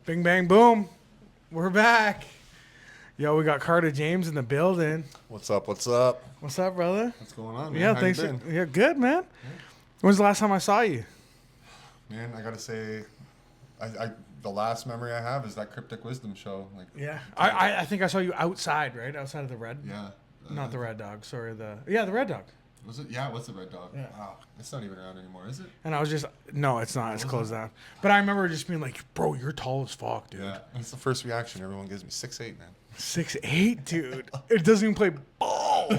Bing, bang, boom. We're back. Yo, we got Carter James in the building. What's up? What's up? What's up, brother? What's going on, man? Yeah, How thanks. you been? Yeah, good, man. Yeah. When's the last time I saw you? Man, I gotta say, the last memory I have is that Cryptic Wisdom show. Yeah, I think I saw you outside, right? Outside of the Red. Yeah. Not the Red Dog. Sorry, the Red Dog. Was it? Yeah, what's the Red Dog? Yeah. Wow, it's not even around anymore, is it? And I was just, no, it's not. It's closed down. But I remember just being like, bro, you're tall as fuck, dude. Yeah, that's the first reaction everyone gives me. 6'8", man. 6'8", dude. It doesn't even play ball.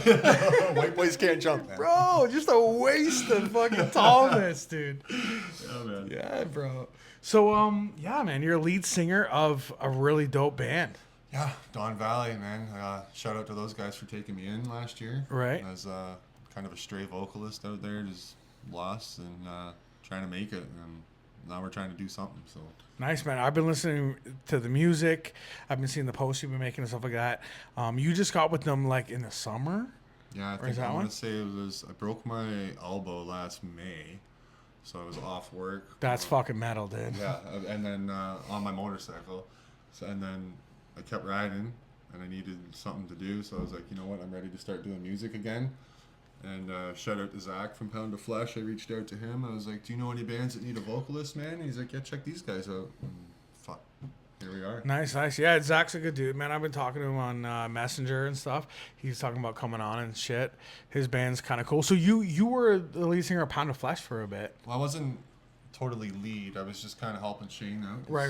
White boys can't jump, man. Bro, just a waste of fucking tallness, dude. Yeah, man. Yeah, bro. So, yeah, man, you're a lead singer of a really dope band. Yeah, Don Valley, man. Shout out to those guys for taking me in last year. Right. As kind of a stray vocalist out there, just lost and trying to make it. And now we're trying to do something, so. Nice, man. I've been listening to the music. I've been seeing the posts you've been making and stuff like that. You just got with them, like, in the summer? Yeah, I think I want to say I broke my elbow last May, so I was off work. That's fucking metal, dude. Yeah, and then on my motorcycle. And then I kept riding, and I needed something to do, so I was like, you know what, I'm ready to start doing music again. And shout out to Zach from Pound of Flesh. I reached out to him. I was like, do you know any bands that need a vocalist, man? And he's like, yeah, check these guys out. And fuck, here we are. Nice. Yeah, Zach's a good dude, man. I've been talking to him on Messenger and stuff. He's talking about coming on and shit. His band's kind of cool. So you were the lead singer of Pound of Flesh for a bit. Well, I wasn't totally lead. I was just kind of helping Shane out. Right.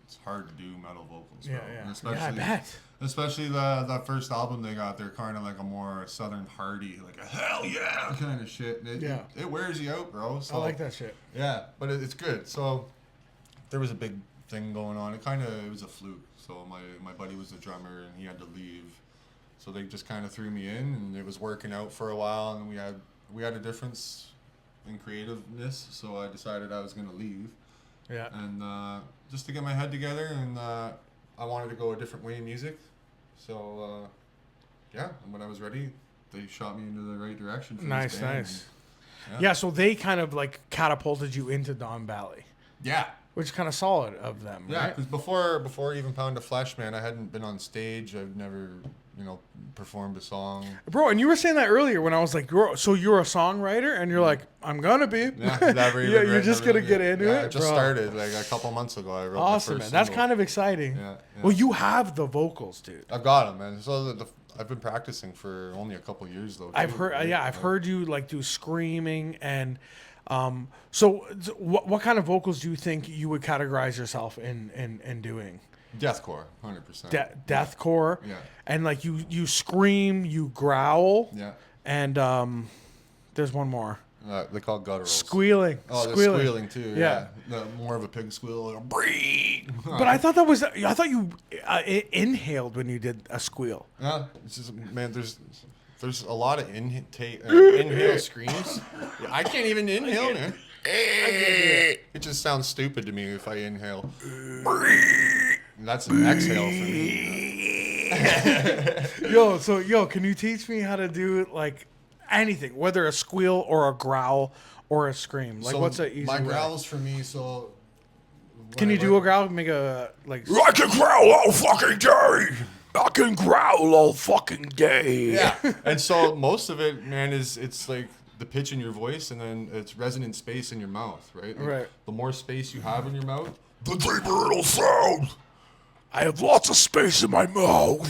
It's hard to do metal vocals. Yeah, bro. yeah. And especially, Yeah, I bet. Especially the first album they got, they're kind of like a more Southern hardy, like a hell yeah kind of shit. It wears you out, bro. So, I like that shit. Yeah, but it's good. So there was a big thing going on. It was a fluke. So my buddy was the drummer and he had to leave. So they just kind of threw me in and it was working out for a while and we had a difference in creativeness. So I decided I was going to leave. Yeah. And just to get my head together, and I wanted to go a different way in music. So, yeah, and when I was ready, they shot me into the right direction. For Nice. this band. Yeah, so they kind of like catapulted you into Don Valley. Yeah. Which is kind of solid of them, Yeah, right? because before even Pound of Flesh, man, I hadn't been on stage. I've never, performed a song. Bro, and you were saying that earlier when I was like, so you're a songwriter? And you're like, I'm going to be. Yeah, never even you're just going to get into it? I just started like a couple months ago. I wrote awesome, my man. first That's single. kind of exciting. Yeah. Well, you have the vocals, dude. I've got them, man. So I've been practicing for only a couple years, though. I've heard you like do screaming and so what kind of vocals do you think you would categorize yourself in doing? Deathcore, 100%. Deathcore. Yeah. And like you scream, you growl. Yeah. And there's one more. They call it gutturals. Squealing. Oh, they're squealing too. Yeah. More of a pig squeal. Like, breathe. But I thought you inhaled when you did a squeal. Yeah, it's just, man. There's a lot of inhale screams. I can't even inhale, man. It just sounds stupid to me if I inhale. That's an exhale for me. Yo, can you teach me how to do like anything, whether a squeal or a growl or a scream? Like, what's an easy My way? growls for me, so... Can you do a growl? Make a, like... I can growl all fucking day. I can growl all fucking day. Yeah. And so most of it, man, it's like the pitch in your voice and then it's resonant space in your mouth, right? Like, right. The more space you have in your mouth, The deeper it'll sound. I have lots of space in my mouth.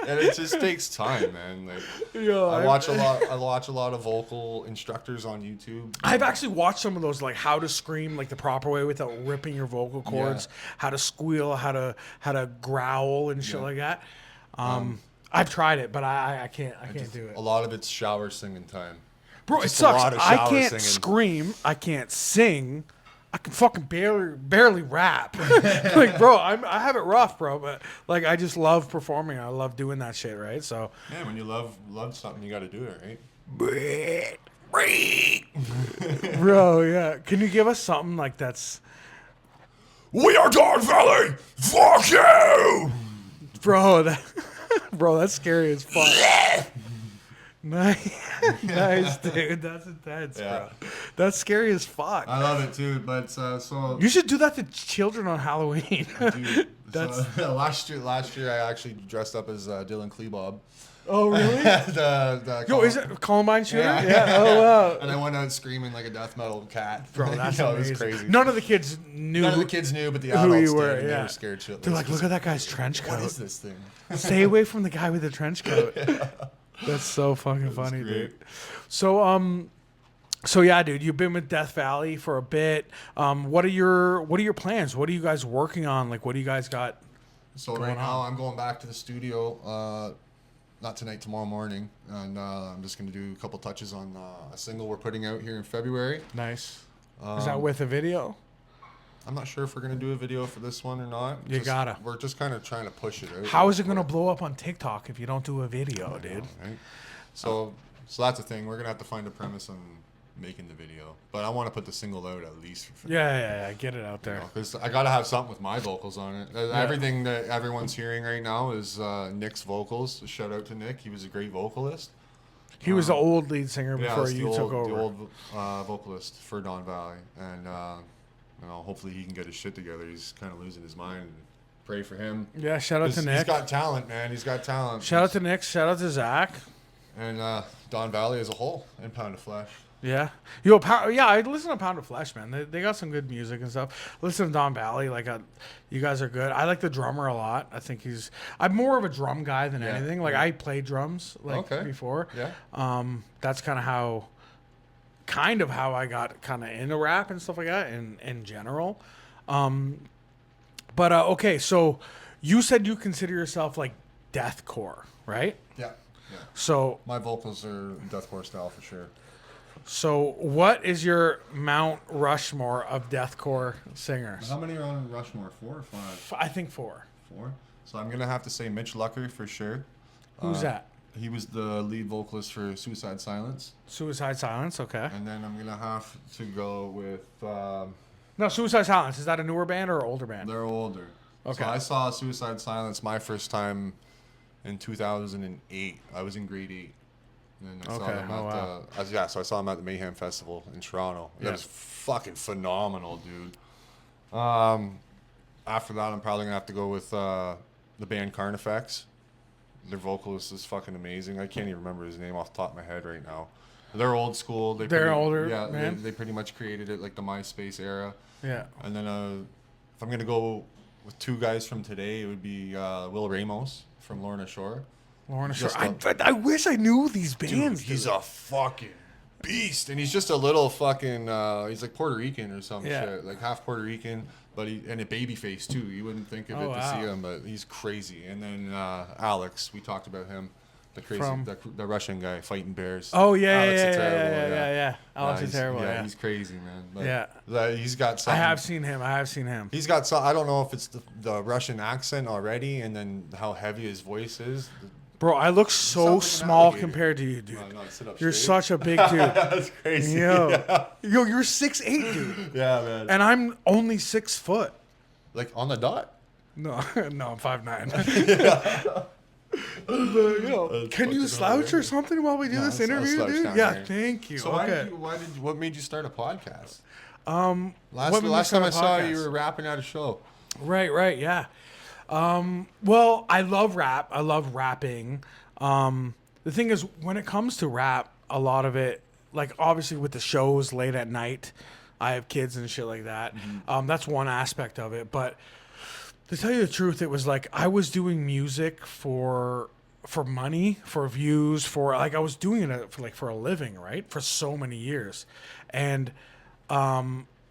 and it just takes time, man. Like, I watch a lot of vocal instructors on YouTube. I've actually watched some of those, like how to scream like the proper way without ripping your vocal cords, how to squeal, how to growl and shit like that. I've tried it, but I can't do it. A lot of it's shower singing time. Bro, Just it sucks. a lot of I shower can't singing. scream. I can't sing. I can fucking barely rap. Like, bro, I have it rough, bro. But like, I just love performing. I love doing that shit, right? So, yeah, when you love something, you got to do it, right? bro, yeah. Can you give us something like that's, We are Don Valley. Fuck you. bro? Bro, that's scary as fuck. Nice, dude. That's intense, bro. That's scary as fuck. I love it too, but so You should do that to children on Halloween. dude, That's- so, last year I actually dressed up as Dylan Klebob. Oh, really? Yo, is it Columbine shooter? Yeah. Oh, wow. And I went out screaming like a death metal cat. Bro, that's It amazing. was crazy. None of the kids knew. None of the kids knew, but the who adults you were, did. And yeah. They were scared shitless. They're like, look at that guy's trench What coat. is this thing? Stay away from the guy with the trench coat. That's so fucking funny, great. dude. So yeah, dude, you've been with Death Valley for a bit. What are your plans? What are you guys working on? Like, what do you guys got? So right now I'm going back to the studio. Not tonight, tomorrow morning, and I'm just gonna do a couple touches on a single we're putting out here in February. Nice. Is that with a video? I'm not sure if we're gonna do a video for this one or not. You gotta. We're just kind of trying to push it out. How is it gonna blow up on TikTok if you don't do a video, dude? Right? So that's the thing. We're gonna have to find a premise on making the video, but I want to put the single out at least. Yeah. Get it out there. Because I gotta have something with my vocals on it. Everything that everyone's hearing right now is Nick's vocals. Shout out to Nick. He was a great vocalist. He was the old lead singer before it's you took over. the old vocalist for Don Valley, and hopefully he can get his shit together. He's kind of losing his mind. Pray for him. Yeah, shout out to Nick. He's got talent, man. He's got talent. Shout out to Nick. Shout out to Zach. And Don Valley as a whole, and Pound of Flesh. Yeah, I listen to Pound of Flesh, man. They got some good music and stuff. Listen to Don Valley, you guys are good. I like the drummer a lot. I think I'm more of a drum guy than anything. Like I played drums before. Yeah. That's kind of how I got kind of into rap and stuff like that in general. Okay, so you said you consider yourself like deathcore, right? Yeah. So My vocals are deathcore style for sure. So, what is your Mount Rushmore of deathcore singers? How many are on Rushmore? 4 or 5? I think 4. 4. So I'm gonna have to say Mitch Lucker for sure. Who's that? He was the lead vocalist for Suicide Silence. Suicide Silence, okay. And then I'm gonna have to go with. No, Suicide Silence. Is that a newer band or an older band? They're older. Okay. So I saw Suicide Silence my first time in 2008. I was in grade 8. And I saw them at so I saw him at the Mayhem Festival in Toronto. That was fucking phenomenal, dude. After that, I'm probably gonna have to go with the band Carnifex. Their vocalist is fucking amazing. I can't even remember his name off the top of my head right now. They're old school. They're older, Yeah, man. they pretty much created it like the MySpace era. Yeah. And then if I'm gonna go with 2 guys from today, it would be Will Ramos from Lorna Shore. Lorna Shore. I wish I knew these bands. Dude, he's a fucking beast, and he's just a little fucking. He's like Puerto Rican or some shit, like half Puerto Rican, but and a baby face too. You wouldn't think of it to see him, but he's crazy. And then Alex, we talked about him, the crazy, the Russian guy fighting bears. Oh yeah, Alex yeah, is terrible, yeah. Alex is terrible. Yeah, he's crazy, man. But he's got something. I have seen him. He's got some. I don't know if it's the Russian accent already, and then how heavy his voice is. Bro, I look so like small compared to you, dude. No, sit up You're straight. such a big dude. That's crazy. Yo, Yeah. you're 6'8", dude. Yeah, man. And I'm only 6 foot. Like on the dot? No, no, I'm 5'9". Can you slouch or something while we do this I'll interview, slouch dude? down Yeah, here. thank you. So okay. what made you start a podcast? What made me Last start time a I saw podcast? you were rapping at a show. Right, yeah. Well, I love rap. I love rapping. The thing is, when it comes to rap, a lot of it, like obviously with the shows late at night, I have kids and shit like that. That's one aspect of it. But to tell you the truth, it was like I was doing music for money, for views, for like I was doing it for a living, right? For so many years. And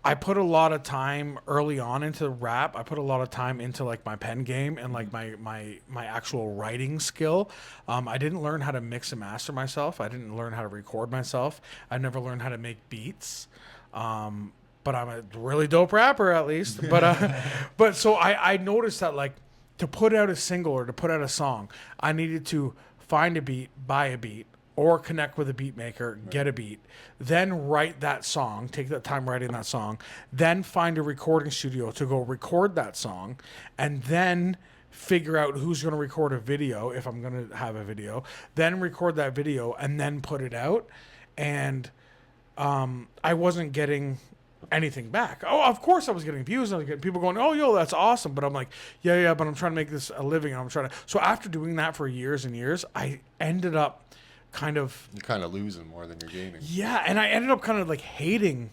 I put a lot of time early on into rap. I put a lot of time into like my pen game and like my actual writing skill. I didn't learn how to mix and master myself. I didn't learn how to record myself. I never learned how to make beats. But I'm a really dope rapper at least. But so I noticed that like to put out a single or to put out a song, I needed to find a beat, buy a beat, or connect with a beat maker, get a beat, then write that song, take that time writing that song, then find a recording studio to go record that song, and then figure out who's going to record a video if I'm going to have a video, then record that video and then put it out. And I wasn't getting anything back. Oh, of course I was getting views. I was getting people going, oh, yo, that's awesome. But I'm like, yeah, but I'm trying to make this a living. And I'm trying to. So after doing that for years and years, I ended up you're kind of losing more than you're gaining. Yeah, and I ended up kind of like hating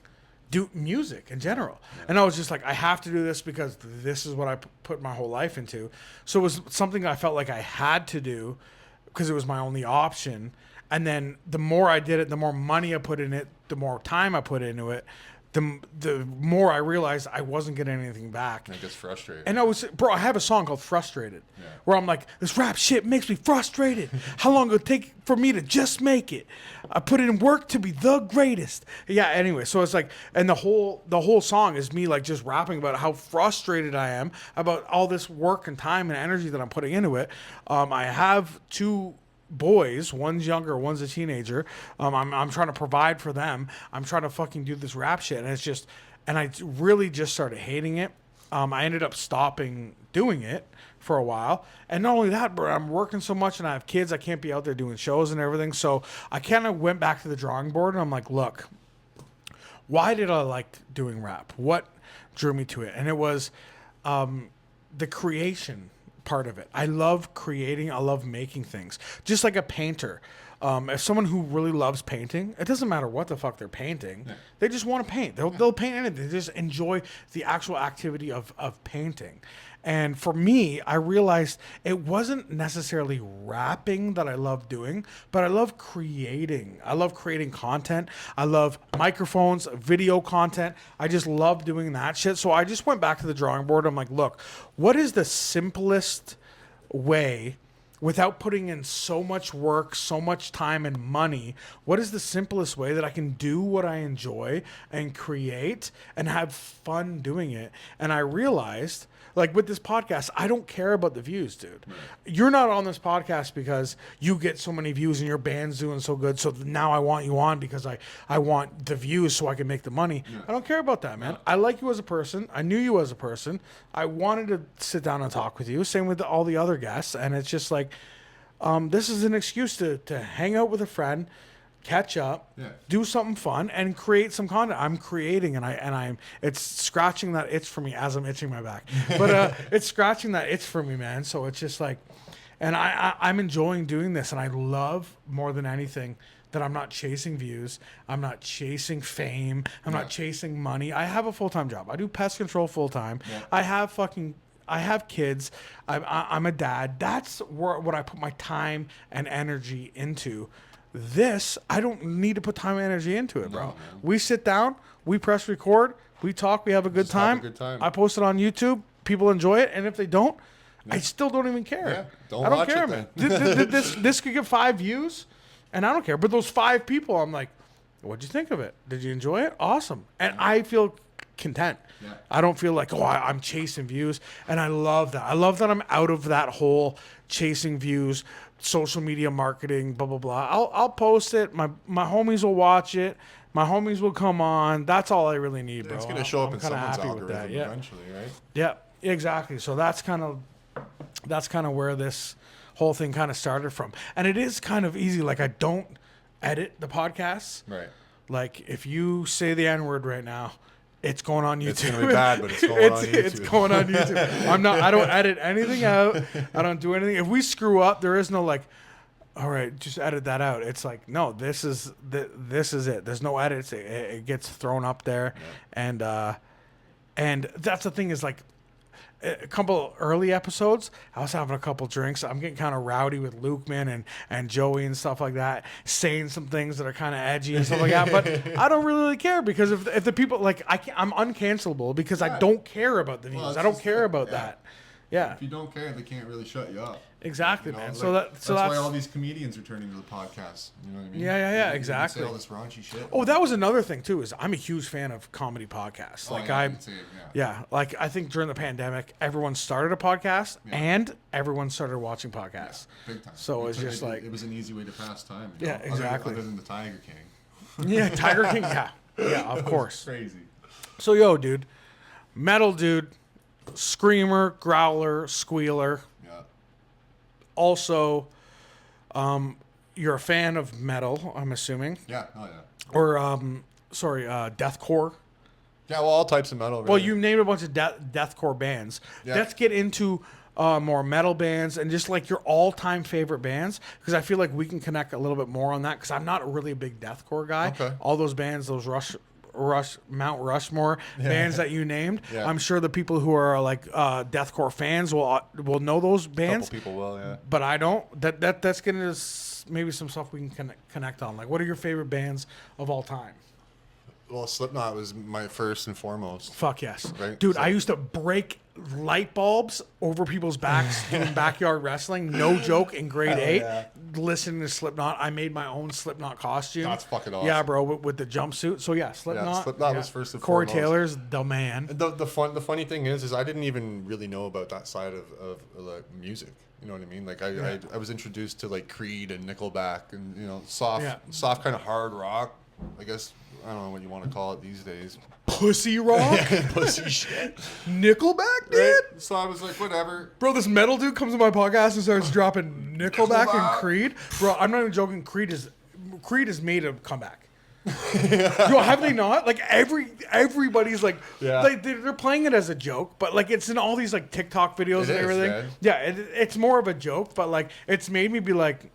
music in general. Yeah. And I was just like, I have to do this because this is what I put my whole life into. So it was something I felt like I had to do because it was my only option. And then the more I did it, the more money I put in it, the more time I put into it, the more I realized I wasn't getting anything back. And it gets frustrated. And I have a song called Frustrated, where I'm like, this rap shit makes me frustrated. How long will it take for me to just make it? I put in work to be the greatest. Yeah, anyway, so it's like, and the whole song is me like just rapping about how frustrated I am about all this work and time and energy that I'm putting into it. I have 2 boys, one's younger, one's a teenager. I'm trying to provide for them. I'm trying to fucking do this rap shit, and it's just, and I really just started hating it. I ended up stopping doing it for a while, and not only that, but I'm working so much, and I have kids. I can't be out there doing shows and everything. So I kind of went back to the drawing board, and I'm like, look, why did I like doing rap? What drew me to it? And it was the creation part of it. I love creating. I love making things. Just like a painter. If someone who really loves painting, it doesn't matter what the fuck they're painting. Yeah. They just want to paint. They'll paint anything. They just enjoy the actual activity of painting. And for me, I realized it wasn't necessarily rapping that I love doing, but I love creating. I love creating content. I love microphones, video content. I just love doing that shit. So I just went back to the drawing board. I'm like, look, what is the simplest way, without putting in so much work, so much time and money, what is the simplest way that I can do what I enjoy and create and have fun doing it? And I realized, like with this podcast, I don't care about the views, dude. Right. You're not on this podcast because you get so many views and your band's doing so good, so now I want you on because I want the views so I can make the money. Yeah. I don't care about that, man. I like you as a person. I knew you as a person. I wanted to sit down and talk with you. Same with all the other guests. And it's just like, this is an excuse to hang out with a friend, catch up, do something fun, and create some content. I'm creating, and it's scratching that itch for me as I'm itching my back. But it's scratching that itch for me, man. So it's just like, and I'm enjoying doing this, and I love more than anything that I'm not chasing views. I'm not chasing fame. I'm not chasing money. I have a full-time job. I do pest control full-time. Yeah. I have kids. I'm a dad. That's what I put my time and energy into. This, I don't need to put time and energy into it, bro. No, we sit down, we press record, we talk, we have a good time. I post it on YouTube. People enjoy it. And if they don't, I still don't even care. Yeah, I don't care, man. This could get 5 views, and I don't care. But those 5 people, I'm like, what'd you think of it? Did you enjoy it? Awesome. And I feel content. Yeah. I don't feel like, I'm chasing views. And I love that. I love that I'm out of that whole chasing views, social media marketing, blah, blah, blah. I'll post it. My homies will watch it. My homies will come on. That's all I really need, bro. It's going to show up in someone's algorithm eventually, right? Yeah, exactly. So that's kind of where this whole thing kind of started from. And it is kind of easy. Like, I don't edit the podcasts. Right. Like, if you say the N-word right now, it's going on YouTube. It's going to be bad, but it's going on YouTube. It's going on YouTube. I don't edit anything out. I don't do anything. If we screw up, there is no like, all right, just edit that out. It's like, no, this is it. There's no edits. It gets thrown up there. Yeah. And that's the thing is like, a couple early episodes, I was having a couple drinks. I'm getting kind of rowdy with Luke, man, and Joey and stuff like that, saying some things that are kind of edgy and stuff like that. But I don't really care because if the people like I'm uncancelable because I don't care about the views. Well, I don't care about that. Yeah. If you don't care, they can't really shut you up. Exactly, man. Like, that's why all these comedians are turning to the podcast. You know what I mean? Yeah, exactly. Say all this raunchy shit. Oh, that was another thing too. Is I'm a huge fan of comedy podcasts. Like like I think during the pandemic, everyone started a podcast and everyone started watching podcasts. Yeah, big time. So it's just like it was an easy way to pass time. Yeah, exactly. Other than the Tiger King. Yeah, Tiger King. Yeah, of course. Crazy. So dude, metal dude. screamer, growler, squealer. Yeah. Also, you're a fan of metal, I'm assuming, Yeah. Oh yeah. or deathcore. Yeah. Well, all types of metal. Really. Well, you named a bunch of deathcore bands. Yeah. Let's get into more metal bands and just like your all-time favorite bands, because I feel like we can connect a little bit more on that, because I'm not really a big deathcore guy. Okay. All those bands, those Mount Rushmore bands that you named, Yeah. I'm sure the people who are like deathcore fans will know those bands. Couple people will, yeah. But I don't. That's getting us maybe some stuff we can connect on. Like, what are your favorite bands of all time? Well, Slipknot was my first and foremost. Fuck yes. Right? Dude, So- I used to break light bulbs over people's backs doing backyard wrestling. No joke, in grade 8, yeah. listening to Slipknot. I made my own Slipknot costume. That's fucking awesome. Yeah, bro, with the jumpsuit. So yeah, Slipknot. Slipknot was first and Corey foremost. Taylor's the man. The funny thing is I didn't even really know about that side of like music. You know what I mean? Like I was introduced to like Creed and Nickelback and soft kind of hard rock. I guess I don't know what you want to call it these days. Pussy rock? Pussy shit. Nickelback, dude? Right? So I was like, whatever. Bro, this metal dude comes on my podcast and starts dropping Nickelback and Nickelback. Creed. Bro, I'm not even joking. Creed is made a comeback. Yo, have they not? Like everybody's like, Yeah. like they're playing it as a joke, but like it's in all these like TikTok videos It and is, everything. man. Yeah, it's more of a joke, but like it's made me be like,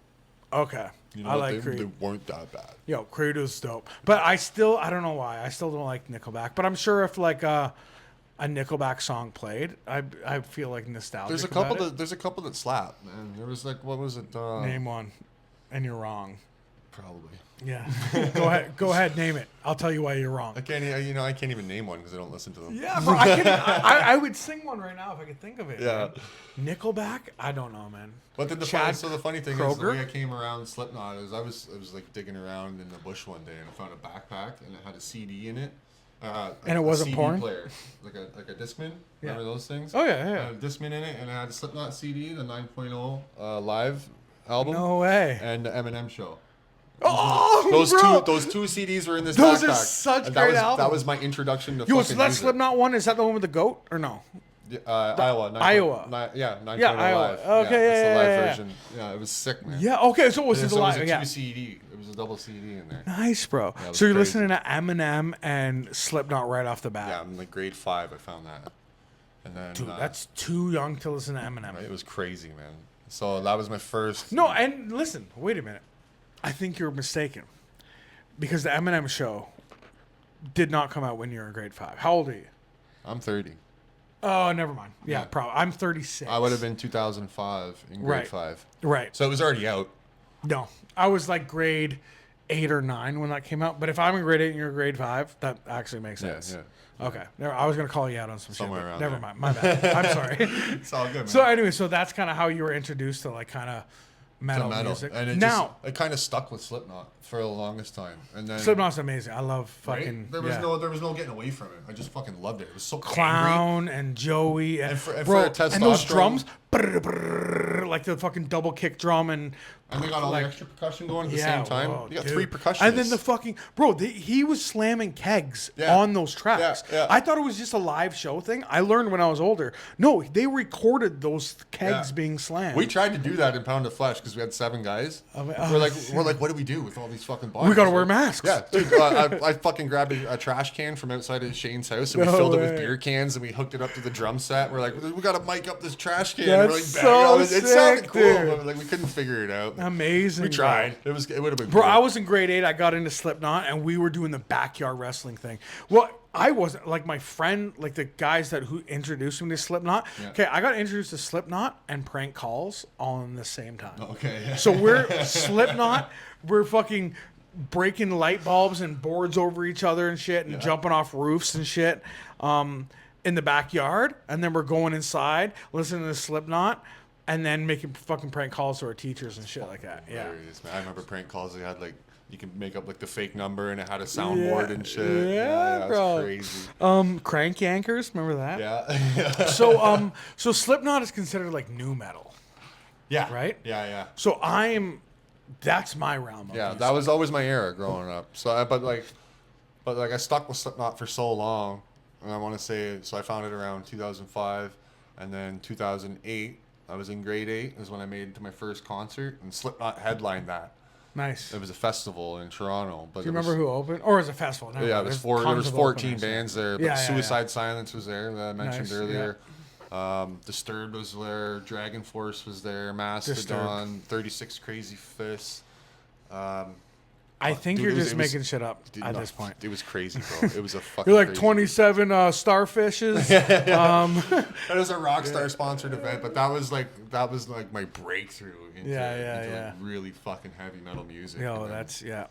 okay, You know I what? like Creed. They weren't that bad. Yo, Creed is dope, but I don't know why. I still don't like Nickelback, but I'm sure if like a Nickelback song played, I feel like nostalgic. There's a couple that slap, man. There was like, what was it? Name one, and you're wrong. Probably. Yeah, go ahead, name it. I'll tell you why you're wrong. I can't even name one because I don't listen to them. Yeah, bro, I would sing one right now if I could think of it. Yeah. man. Nickelback? I don't know, man. But then the Chad funny thing is Kroger? the way I came around Slipknot is I was like digging around in the bush one day and I found a backpack and it had a CD in it. And it wasn't CD porn? player, like a Discman. Yeah. Remember those things? Oh, yeah. Had a Discman in it and it had a Slipknot CD, the 9.0 live album, No way. and the Eminem show. Oh, Those bro. two CDs were in this Those backpack. are such and great that albums. was my introduction to Yo, fucking so that music. Slipknot one, is that the one with the goat or no? Iowa. 9. Iowa. 9.0 Yeah, Iowa. live. Okay, it's yeah, the live yeah. version. Yeah, it was sick, man. Yeah, okay, so it was And his so it was live. a Yeah. 2 CD. It was a double CD in there. Nice, bro. it was So you're crazy. listening to Eminem and Slipknot right off the bat. Yeah, in like grade 5, I found that. And then Dude, that's too young to listen to Eminem. it was crazy, man. So that was my first. No, and listen, wait a minute. I think you're mistaken. Because the Eminem show did not come out when you were in grade 5. How old are you? I'm 30. Oh, never mind. Yeah, Yeah. probably. I'm 36. I would have been 2005 in grade Right. 5. Right. So it was already out. No, I was like grade 8 or 9 when that came out. But if I'm in grade 8 and you're grade 5, that actually makes sense. Yeah. Okay. I was going to call you out on some Somewhere shit. around Never there. mind. My bad. I'm sorry. It's all good, man. So anyway, so that's kind of how you were introduced to like kind of metal music. And it Now, it kind of stuck with Slipknot for the longest time. And then Slipknot's amazing. I love right? fucking there was yeah. there was no getting away from it. I just fucking loved it. It was so angry. Clown and Joey and, And for bro, testosterone- and those drums, like the fucking double kick drum and And they got all like- the extra percussion going at the same time. whoa, You got dude. 3 percussionists. And then the fucking he was slamming kegs Yeah. on those tracks. Yeah. I thought it was just a live show thing. I learned when I was older. No, they recorded those kegs Yeah. being slammed. We tried to do that in Pound of Flesh because we had 7 guys. mean, we're like, what do we do with all these fucking bodies? We gotta wear masks. Yeah, dude. I fucking grabbed a trash can from outside of Shane's house and we No filled it way. with beer cans and we hooked it up to the drum set. We're like, we gotta mic up this trash can. That's we're like, so it sounded sick, cool, dude. but like we couldn't figure it out. Amazing. We bro. tried. It would have been. Bro, cool. I was in grade 8. I got into Slipknot, and we were doing the backyard wrestling thing. Well, I wasn't like my friend, like the guys who introduced me to Slipknot. Yeah. Okay, I got introduced to Slipknot and prank calls all in the same time. Okay. So we're Slipknot. We're fucking breaking light bulbs and boards over each other and shit, and jumping off roofs and shit in the backyard. And then we're going inside, listening to Slipknot. And then making fucking prank calls to our teachers and shit like that. Yeah. Hilarious, man. I remember prank calls. They had like you can make up like the fake number and it had a soundboard and shit. Yeah, it bro. was crazy. Crank Yankers, remember that? Yeah. So Slipknot is considered like new metal. Yeah. Right? Yeah. So that's my realm of Yeah, music. that was always my era growing up. So, but like I stuck with Slipknot for so long. and I want to say, so I found it around 2005, and then 2008, I was in grade 8, is when I made it to my first concert, and Slipknot headlined that. Nice. It was a festival in Toronto. But do you remember who opened? Or was it a festival? Never yeah, mind. it was There's there was tons of 14 openers. bands there, but Suicide Silence was there, that I mentioned Nice, earlier. Disturbed was there, Dragon Force was there, Mastodon, 36 Crazy Fists. I think Dude, you're it was- just it was- making shit up Dude, at no, this point. It was crazy, bro. It was a fucking You're like crazy 27 starfishes. It was a Rockstar sponsored event, but that was like my breakthrough into, like really fucking heavy metal music. Yo, And then-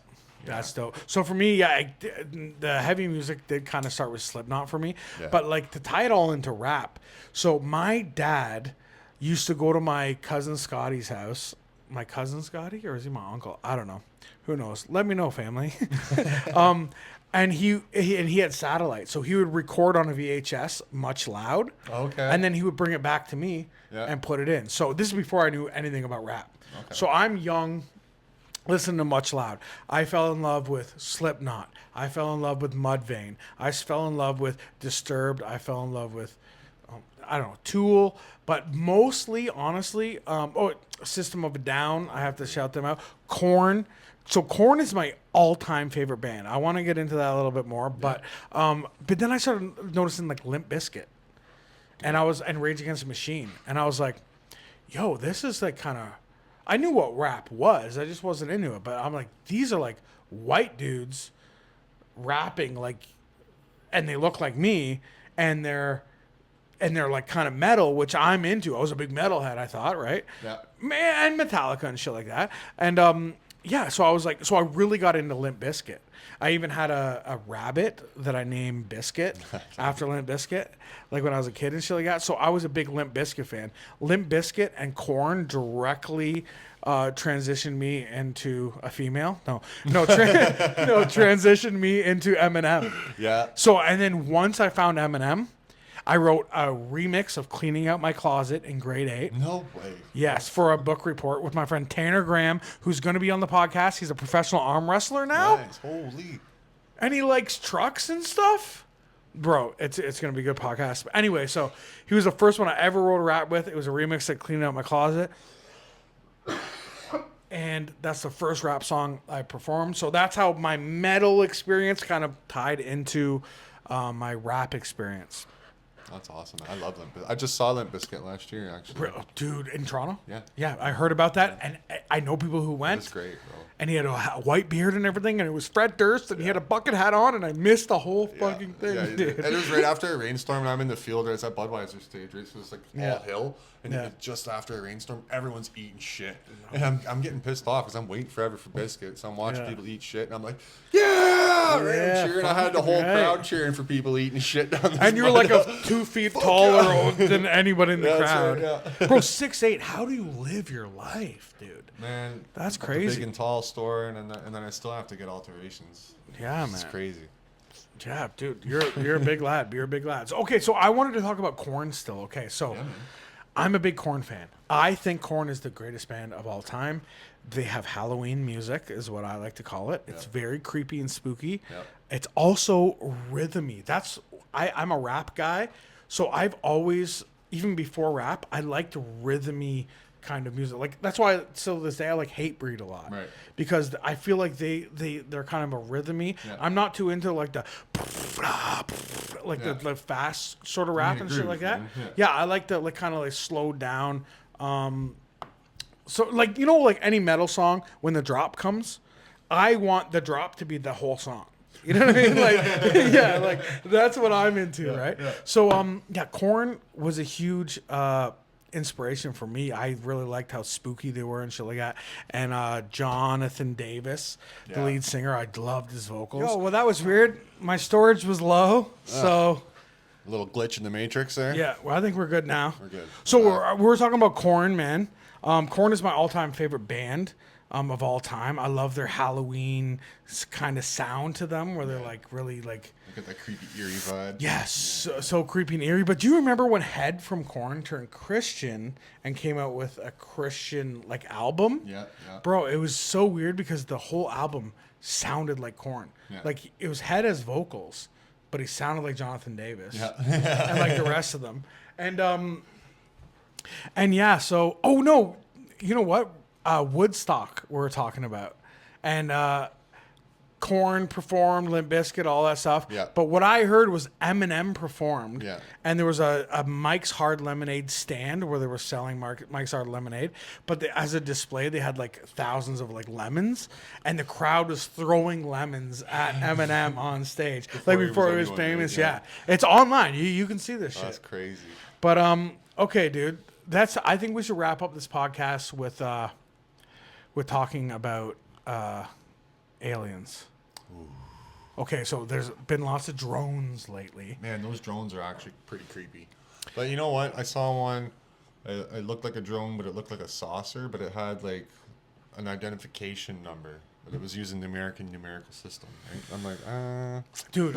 that's dope. So for me, the heavy music did kind of start with Slipknot for me, Yeah. but like to tie it all into rap. So my dad used to go to my cousin Scotty's house. My cousin Scotty, or is he my uncle? I don't know. Who knows? Let me know, family. And he had satellite, so he would record on a VHS much loud. Okay. And then he would bring it back to me and put it in. So this is before I knew anything about rap. Okay. So I'm young, listening to Much Loud. I fell in love with Slipknot. I fell in love with Mudvayne. I fell in love with Disturbed. I fell in love with, I don't know, Tool. But mostly, honestly, System of a Down. I have to shout them out. Korn. So Korn is my all-time favorite band. I want to get into that a little bit more, but then I started noticing like Limp Bizkit, and Rage Against the Machine, and I was like, yo, this is like kind of. I knew what rap was, I just wasn't into it. But I'm like, these are like white dudes rapping like, and they look like me, and they're like kind of metal, which I'm into. I was a big metalhead, I thought, right? Yeah. Man, and Metallica and shit like that, and so I was like, so I really got into Limp Bizkit. I even had a rabbit that I named Biscuit after Limp Bizkit, like when I was a kid and shit like that. So I was a big Limp Bizkit fan. Limp Bizkit and Korn directly transitioned me into a female. Transitioned me into Eminem. Yeah. So, and then once I found Eminem, I wrote a remix of Cleaning Out My Closet in grade 8. No way. Yes, for a book report with my friend Tanner Graham, who's going to be on the podcast. He's a professional arm wrestler now, Nice. Holy. and he likes trucks and stuff. Bro, it's going to be a good podcast. But anyway, so he was the first one I ever wrote a rap with. It was a remix of Cleaning Out My Closet. And that's the first rap song I performed. So that's how my metal experience kind of tied into my rap experience. That's awesome. I love Limp Bizkit. I just saw Limp Bizkit last year, actually. Bro, dude, in Toronto? Yeah. Yeah, I heard about that, and I know people who went. That's great, bro. And he had a white beard and everything, and it was Fred Durst, and he had a bucket hat on, and I missed the whole fucking thing, Yeah, dude. and it was right after a rainstorm, and I'm in the field, right? It's at Budweiser stage, right? So it's like all hill, and just after a rainstorm, everyone's eating shit, and I'm getting pissed off because I'm waiting forever for biscuits. So I'm watching people eat shit, and I'm like, yeah, right? I'm cheering. I had the whole crowd cheering for people eating shit down this. And you're like 2 feet taller than anybody in the crowd. Right, Bro, 6'8", how do you live your life, dude? Man, That's at the crazy. big and tall store, and then I still have to get alterations. Yeah, It's man. crazy. Yeah, dude, you're a big lad. You're a big lad. So, okay, so I wanted to talk about Korn still. Okay, so I'm a big Korn fan. I think Korn is the greatest band of all time. They have Halloween music, is what I like to call it. It's very creepy and spooky. Yep. It's also rhythmy. I'm a rap guy, so I've always, even before rap, I liked rhythmy kind of music. Like that's why till this day I like Hatebreed a lot. Right. Because I feel like they're kind of a rhythmy. Yeah. I'm not too into like the the fast sort of rap and shit groove, like that. man. Yeah, I like the like kind of like slowed down. So like like any metal song when the drop comes, I want the drop to be the whole song. You know what I mean? Like yeah, like that's what I'm into, right? Yeah. So Korn was a huge inspiration for me. I really liked how spooky they were and shit like that. And Jonathan Davis, the lead singer, I loved his vocals. Yo, well, that was weird. My storage was low, so A little glitch in the matrix there. yeah. Well, I think we're good now. We're good. So we're talking about Korn, man. Korn is my all-time favorite band of all time. I love their Halloween kind of sound to them, where they're like really like. Get that creepy, eerie vibe. Yes, so creepy and eerie. But do you remember when Head from Korn turned Christian and came out with a Christian like album? Yeah, yeah. Bro, it was so weird because the whole album sounded like Korn. Yeah. Like it was Head as vocals, but he sounded like Jonathan Davis. Yeah. And like the rest of them. And yeah, so oh no, you know what? Woodstock we're talking about. And Korn performed, Limp Bizkit, all that stuff. Yeah. But what I heard was Eminem performed. Yeah. And there was a Mike's Hard Lemonade stand where they were selling Mike's Hard Lemonade. But as a display, they had like thousands of like lemons. And the crowd was throwing lemons at Eminem on stage. Before he was famous. Yeah. It's online. You can see this shit. That's crazy. But okay, dude. I think we should wrap up this podcast with talking about aliens. Ooh. Okay, so there's been lots of drones lately. Man, those drones are actually pretty creepy. But you know what? I saw one. It looked like a drone, but it looked like a saucer. But it had like an identification number. But it was using the American numerical system. Right? I'm like, dude.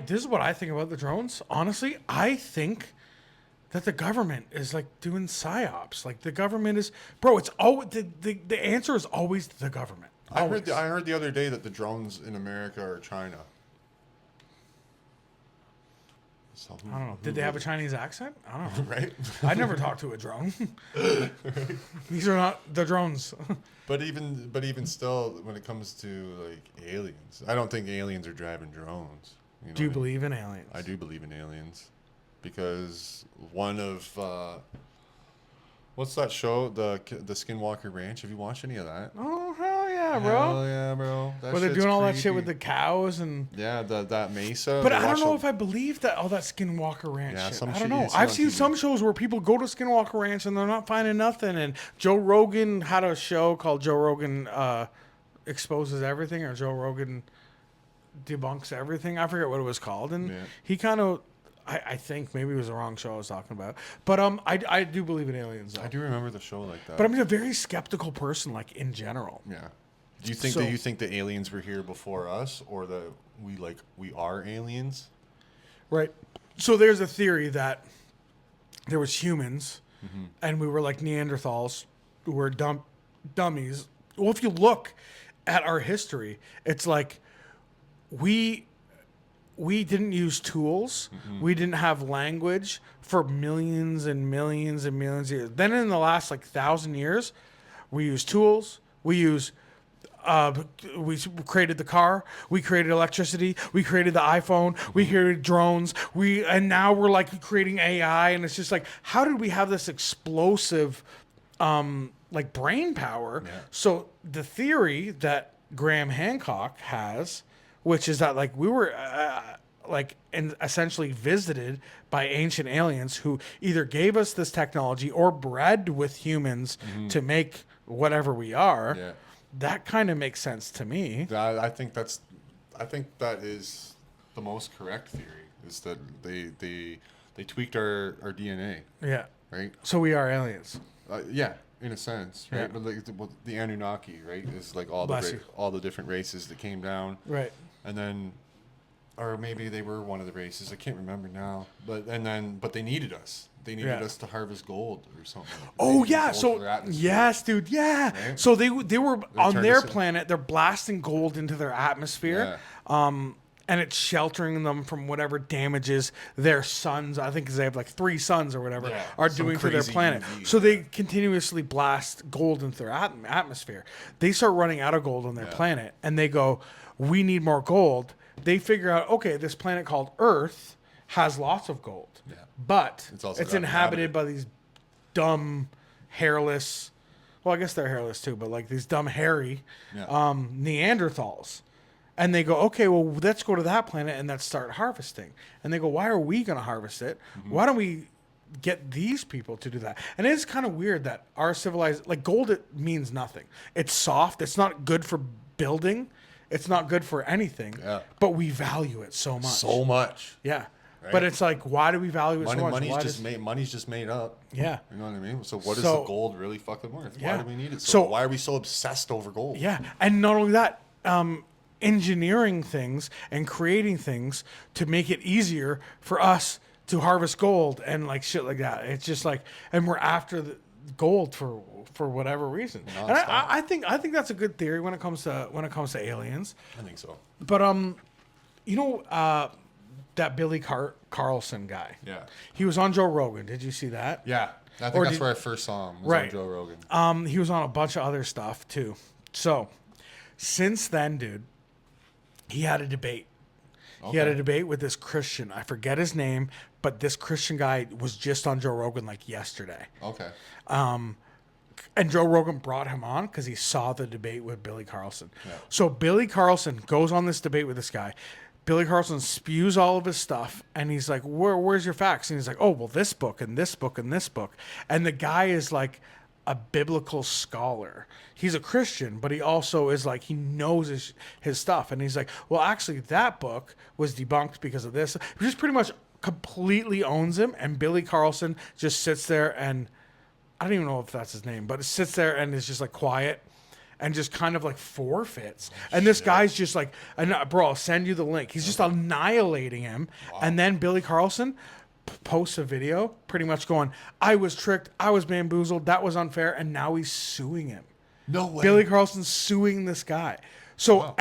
This is what I think about the drones. Honestly, I think that the government is like doing psyops. Like the government is, bro. It's always the answer is always the government. I heard the other day that the drones in America are China. So I don't know. Did they have a Chinese accent? I don't know. Right? I never talked to a drone. Right? These are not the drones. But even still, when it comes to like aliens, I don't think aliens are driving drones. You know Do you believe in aliens? I do believe in aliens, because one of what's that show? The Skinwalker Ranch. Have you watched any of that? Oh hell yeah, bro! Hell yeah, bro! Where they're doing all that shit with the cows and that mesa. But I don't know if I believe that all that Skinwalker Ranch shit. Some I don't shit know. you see I've on seen TV. some shows where people go to Skinwalker Ranch and they're not finding nothing. And Joe Rogan had a show called Joe Rogan Exposes Everything, or Joe Rogan Debunks Everything. I forget what it was called. And he kind of, I think maybe it was the wrong show I was talking about. But I do believe in aliens, though. I do remember the show like that. But I'm a very skeptical person, like in general. Yeah. Do you think the aliens were here before us, or that we are aliens? Right. So there's a theory that there was humans, and we were like Neanderthals, who were dummies. Well, if you look at our history, it's like we didn't use tools. We didn't have language for millions and millions and millions of years. Then in the last 1,000 years, we used tools. We created the car. We created electricity. We created the iPhone. We created drones. And now we're creating AI. And it's just how did we have this explosive, brain power? Yeah. So the theory that Graham Hancock has, which is that we were and essentially visited by ancient aliens who either gave us this technology or bred with humans to make whatever we are. Yeah. That kind of makes sense to me. I think that is the most correct theory, is that they tweaked our DNA. Yeah. Right. So we are aliens. Yeah, in a sense, right? Yeah. But the Anunnaki, right, is all the different races that came down. Right. And then, or maybe they were one of the races. I can't remember now. But they needed us. They needed us to harvest gold or something. Oh yeah, so yes, dude, yeah. Right? So they were on their planet. They're blasting gold into their atmosphere, and it's sheltering them from whatever damages their suns. I think 'cause they have 3 suns or whatever are doing to their planet. UV, so they continuously blast gold into their atmosphere. They start running out of gold on their planet, and they go, "We need more gold." They figure out, okay, this planet called Earth has lots of gold. Yeah. But it's inhabited by these dumb, hairless, well, I guess they're hairless too, but these dumb, hairy Neanderthals. And they go, okay, well, let's go to that planet and let's start harvesting. And they go, why are we going to harvest it? Why don't we get these people to do that? And it's kind of weird that our civilized, gold, it means nothing. It's soft. It's not good for building. It's not good for anything. Yeah. But we value it so much. So much. Yeah. Right? But it's why do we value it so much? Money's just made up. Yeah. You know what I mean? So what is the gold really fucking worth? Yeah. Why do we need it? So why are we so obsessed over gold? Yeah. And not only that, engineering things and creating things to make it easier for us to harvest gold and shit like that. It's just and we're after the gold for whatever reason. And I think that's a good theory when it comes to aliens. I think so. But You know that Billy Carlson guy? Yeah. He was on Joe Rogan. Did you see that? Yeah. I think Or that's did- where I first saw him. Was Right. on Joe Rogan. He was on a bunch of other stuff too. So since then, dude, he had a debate. He had a debate with this Christian. I forget his name, but this Christian guy was just on Joe Rogan like yesterday. Okay. And Joe Rogan brought him on because he saw the debate with Billy Carlson. Yeah. So Billy Carlson goes on this debate with this guy. Billy Carlson spews all of his stuff, and he's like, where's your facts? And he's like, oh, well, this book and this book and this book. And the guy is like a biblical scholar. He's a Christian, but he also is like, he knows his stuff. And he's like, well, actually, that book was debunked because of this. He just pretty much completely owns him, and Billy Carlson just sits there and I don't even know if that's his name, but it sits there and is just like quiet and just kind of like forfeits. And this guy's just like, bro, I'll send you the link. He's just annihilating him. Wow. And then Billy Carlson posts a video pretty much going, I was tricked. I was bamboozled. That was unfair. And now he's suing him. No way. Billy Carlson's suing this guy. So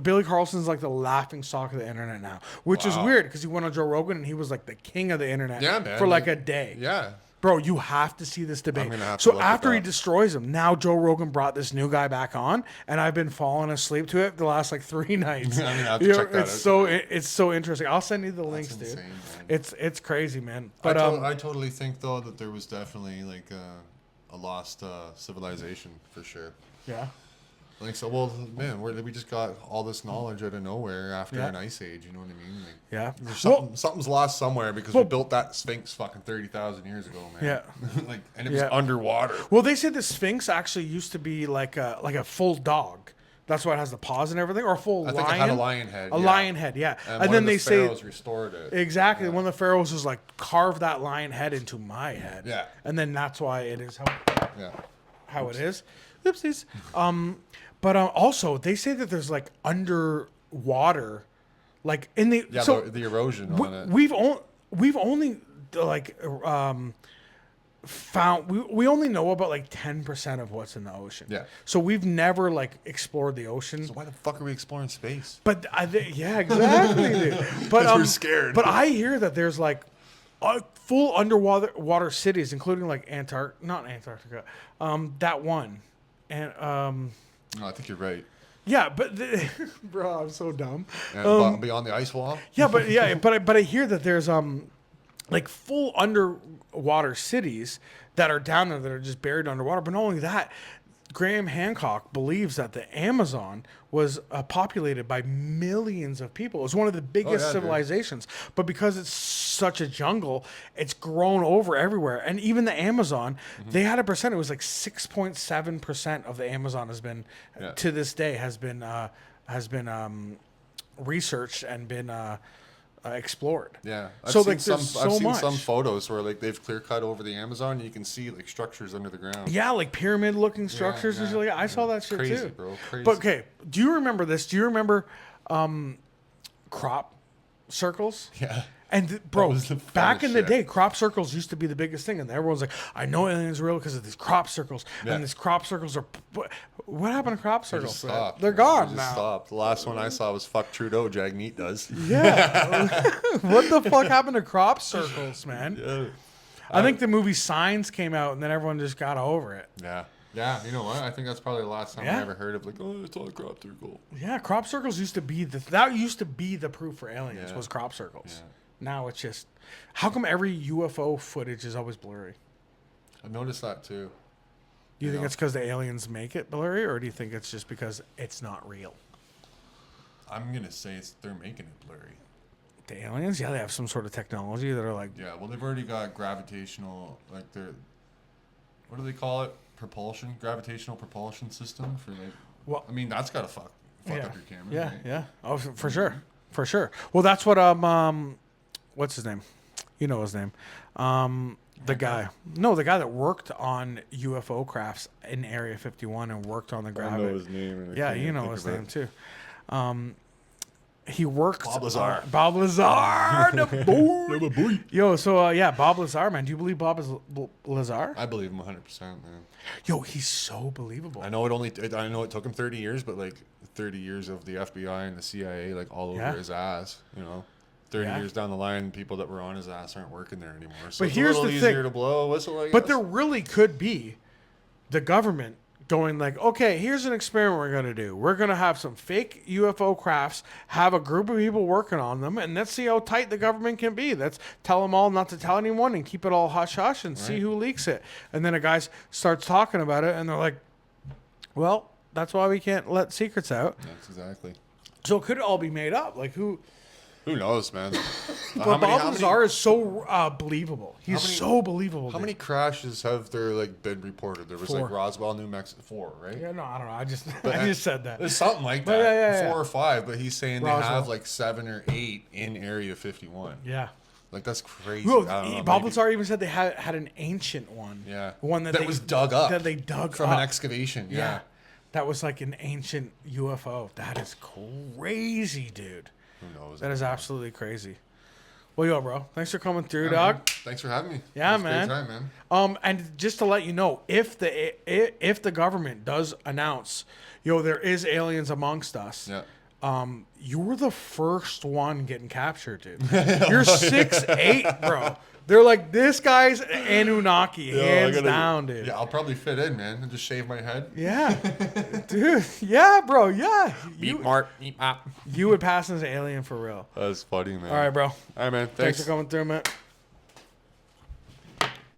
Billy Carlson's like the laughing stock of the internet now, which is weird because he went on Joe Rogan and he was like the king of the internet for like a day. Yeah. Bro, you have to see this debate. I'm gonna have to So look after it he up. destroys him, now Joe Rogan brought this new guy back on, and I've been falling asleep to it the last like 3 nights. I'm gonna have to You know, check that it's out. it's so interesting. I'll send you the links, That's dude. insane, man. It's crazy, man. But I totally think though that there was definitely like a lost civilization for sure. yeah, Like so, well, man, we just got all this knowledge out of nowhere after an ice age. You know what I mean? Like, yeah. there's something's lost somewhere because we built that Sphinx fucking 30,000 years ago, man. Yeah. like, and it was Yeah. underwater. Well, they said the Sphinx actually used to be like a full dog. That's why it has the paws and everything, or a full lion. I think it had a lion head. A lion head, yeah. And And one then of the they say pharaohs restored it. exactly one of the pharaohs was like carve that lion head into my head. Yeah. And then that's why it is Yeah. how it is. Oopsies. But also they say that there's like underwater, like in the Yeah, so the erosion on it. we've only like found we only know about like 10% of what's in the ocean. Yeah. So we've never like explored the ocean. So why the fuck are we exploring space? But yeah, exactly, dude. But we're scared. But I hear that there's like full underwater cities, including like not Antarctica, that one, and No, I think you're right. yeah, but bro, I'm so dumb. And beyond the ice wall. Yeah, but I hear that there's like full underwater cities that are down there that are just buried underwater. But not only that, Graham Hancock believes that the Amazon was populated by millions of people. It was one of the biggest dude. civilizations. But because it's such a jungle, it's grown over everywhere. And even the Amazon, they had a percent. It was like 6.7% of the Amazon has been, to this day, has been researched and been explored. Yeah. So, like, there's so I've seen much. some photos where like they've clear cut over the Amazon and you can see like structures under the ground. Yeah, like pyramid looking structures and yeah. shit like that. I saw that shit Crazy, too. bro. Crazy. But okay, do you remember this? Do you remember crop circles? Yeah. And bro, was the back in funnest the shit. day, crop circles used to be the biggest thing, and everyone's like, "I know aliens are real because of these crop circles." Yeah. And these crop circles are. What happened to crop They circles? just man? stopped. They're They gone just now. Stopped. The last one I saw was fuck Trudeau. Jagmeet does. Yeah. What the fuck happened to crop circles, man? Yeah. I think the movie Signs came out, and then everyone just got over it. Yeah. Yeah. You know what? I think that's probably the last time Yeah. I ever heard of like, oh, it's all a crop circle. Yeah, crop circles used to be the proof for aliens Yeah. was crop circles. Yeah. Now it's just, how come every UFO footage is always blurry? I've noticed that too. Do you think know. it's because the aliens make it blurry, or do you think it's just because it's not real? I'm gonna say they're making it blurry. The aliens, yeah, they have some sort of technology that are like, Yeah. Well, they've already got gravitational, like they're, what do they call it? Propulsion, gravitational propulsion system for like. Well, I mean, that's gotta fuck yeah, up your camera. yeah, right? yeah. Oh, for sure, for sure. Well, that's what what's his name? You know his name. The guy that worked on UFO crafts in Area 51 and worked on the I gravity. know his name. and I Yeah, can't you know think his of it. name too. He worked. Bob Lazar. Bob Lazar, the boy. Yo, so yeah, Bob Lazar, man. Do you believe Bob is Lazar? I believe him 100%, man. Yo, he's so believable. I know it took him 30 years, but like 30 years of the FBI and the CIA like all over Yeah. his ass. 30 Yeah. years down the line, people that were on his ass aren't working there anymore. So But it's here's a little the easier thing. to blow a whistle, I guess. But there really could be the government going like, okay, here's an experiment we're going to do. We're going to have some fake UFO crafts, have a group of people working on them, and let's see how tight the government can be. Let's tell them all not to tell anyone and keep it all hush-hush and see who leaks it. And then a guy starts talking about it, and they're like, well, that's why we can't let secrets out. That's exactly. So it could all be made up. Like who knows, man? But Bob Lazar is so believable. He's many- so believable. How dude. many crashes have there like been reported? There was 4. like Roswell, New Mexico, 4, right? Yeah, no, I don't know. I just said that. It's something like But that. yeah. 4 or 5, but he's saying they Roswell. have like 7 or 8 in Area 51. Yeah. Like that's crazy. Well, I don't know, Bob maybe- Lazar even said they had an ancient one. Yeah. One That they, was dug up. That they dug from up. an excavation. Yeah. That was like an ancient UFO. That is crazy, dude. Who knows? That is absolutely crazy. Well, yo, bro, thanks for coming through, Yeah, dog. man. Thanks for having me. Yeah, It was a man. Great time, man. And just to let you know, if the government does announce, there is aliens amongst us. Yeah. You were the first one getting captured, dude. You're 6'8", bro. They're like, this guy's Anunnaki, hands down, dude. Yeah, I'll probably fit in, man, and just shave my head. Yeah, dude. Yeah, bro. Yeah, Mark. Beep, you would pass as an alien for real. That's funny, man. All right, bro. All right, man. Thanks for coming through, man.